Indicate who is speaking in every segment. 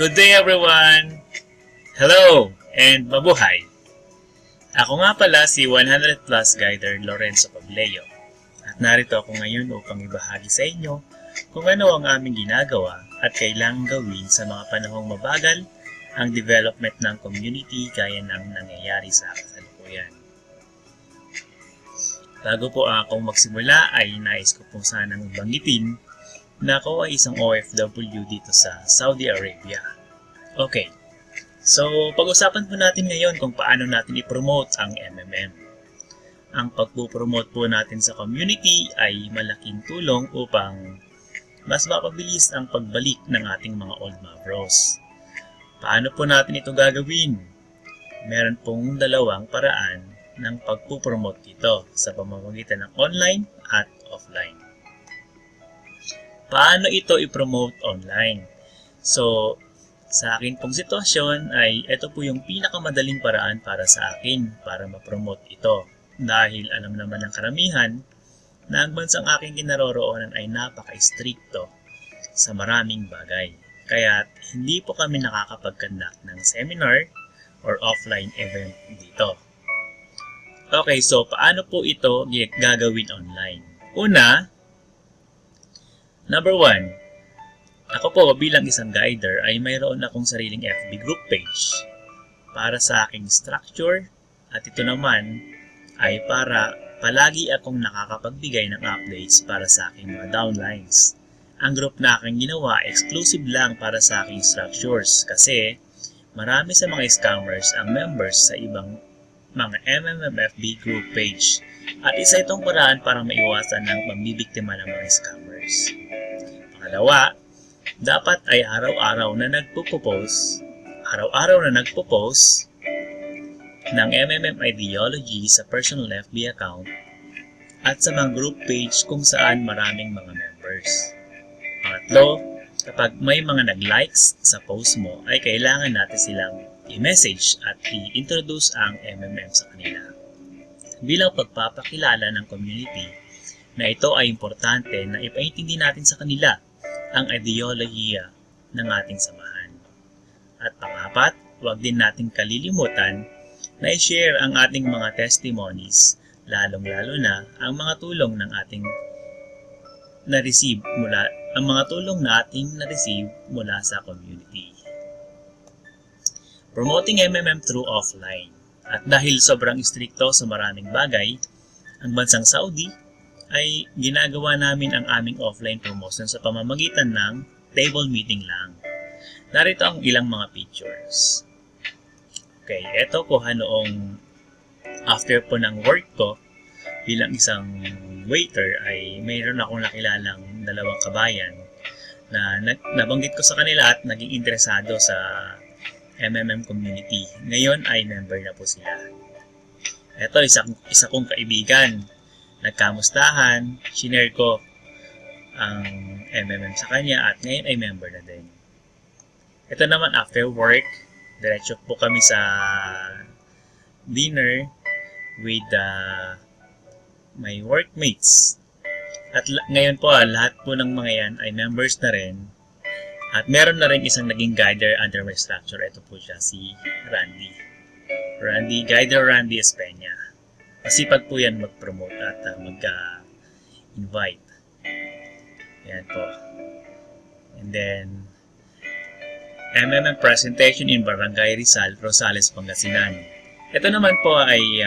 Speaker 1: Good day everyone! Hello and mabuhay! Ako nga pala si 100 Plus Guider Lorenzo Pableo at narito ako ngayon upang ibahagi sa inyo kung ano ang aming ginagawa at kailangang gawin sa mga panahong mabagal ang development ng community gaya ng nangyayari sa kasalukuyan. Bago po akong magsimula ay nais ko pong sanang banggitin na ako ay isang OFW dito sa Saudi Arabia. Okay, so pag-usapan po natin ngayon kung paano natin i-promote ang MMM. Ang pagpo-promote po natin sa community ay malaking tulong upang mas mapabilis ang pagbalik ng ating mga old Mavros. Paano po natin ito gagawin? Meron pong dalawang paraan ng pagpo-promote dito sa pamamagitan ng online at offline. Paano ito i-promote online? So, sa akin pong sitwasyon ay ito po yung pinakamadaling paraan para sa akin para ma-promote ito. Dahil alam naman ng karamihan na ang bansang aking kinaroroonan ay napaka-stricto sa maraming bagay. Kaya hindi po kami nakakapag-conduct ng seminar or offline event dito. Okay, so paano po ito gagawin online? Una, number 1, ako po bilang isang guider ay mayroon akong sariling FB group page para sa aking structure at ito naman ay para palagi akong nakakapagbigay ng updates para sa aking mga downlines. Ang group na aking ginawa exclusive lang para sa aking structures kasi marami sa mga scammers ang members sa ibang mga MMMFB group page at isa itong paraan para maiwasan ng pambibiktima ng mga scammers. Pangalawa, dapat ay araw-araw na nagpo-post ng MMM ideology sa personal FB account at sa mga group page kung saan maraming mga members. Pangatlo, kapag may mga nag-likes sa post mo ay kailangan natin silang i-message at i-introduce ang MMM sa kanila. Bilang pagpapakilala ng community na ito ay importante na ipaintindi natin sa kanila ang ideolohiya ng ating samahan. At pangapat, huwag din natin kalilimutan na i-share ang ating mga testimonies, lalong-lalo na ang mga tulong ng ating na-receive mula sa community. Promoting MMM through offline. At dahil sobrang istrikto sa maraming bagay, ang bansang Saudi ay ginagawa namin ang aming offline promotion sa pamamagitan ng table meeting lang. Narito ang ilang mga pictures. Okay, eto po noong after po ng work ko bilang isang waiter ay mayroon akong nakilalang dalawang kabayan na nabanggit ko sa kanila at naging interesado sa MMM community. Ngayon ay member na po sila. Eto, isa kong kaibigan. Nagkamustahan, shinare ko ang MMM sa kanya at ngayon ay member na din. Ito naman after work, diretso po kami sa dinner with my workmates. At ngayon po, lahat po ng mga yan ay members na rin. At meron na rin isang naging guider under my structure. Ito po siya, si Randy. Guider Randy Espeña. Masipag po yan mag-promote at mag-invite. Yan po. And then, MMM presentation in Barangay Rizal, Rosales, Pangasinan. Ito naman po ay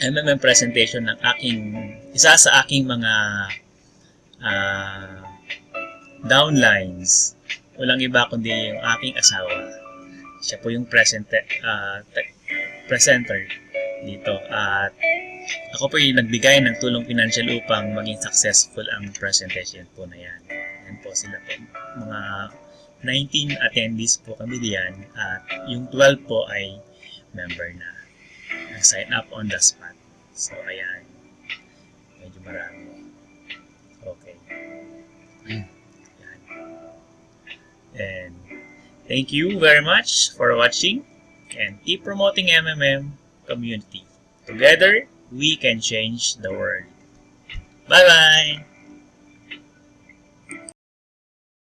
Speaker 1: MMM presentation ng isa sa aking mga downlines. Walang iba kundi yung aking asawa. Siya po yung presenter dito. At ako po yung nagbigay ng tulong financial upang maging successful ang presentation po na yan. Yan po sila po. Mga 19 attendees po kami diyan at yung 12 po ay member na. Nag-sign up on the spot. So, ayan. Medyo marami. Okay. Ayan. And thank you very much for watching and keep promoting MMM community. Together, we can change the world. Bye-bye!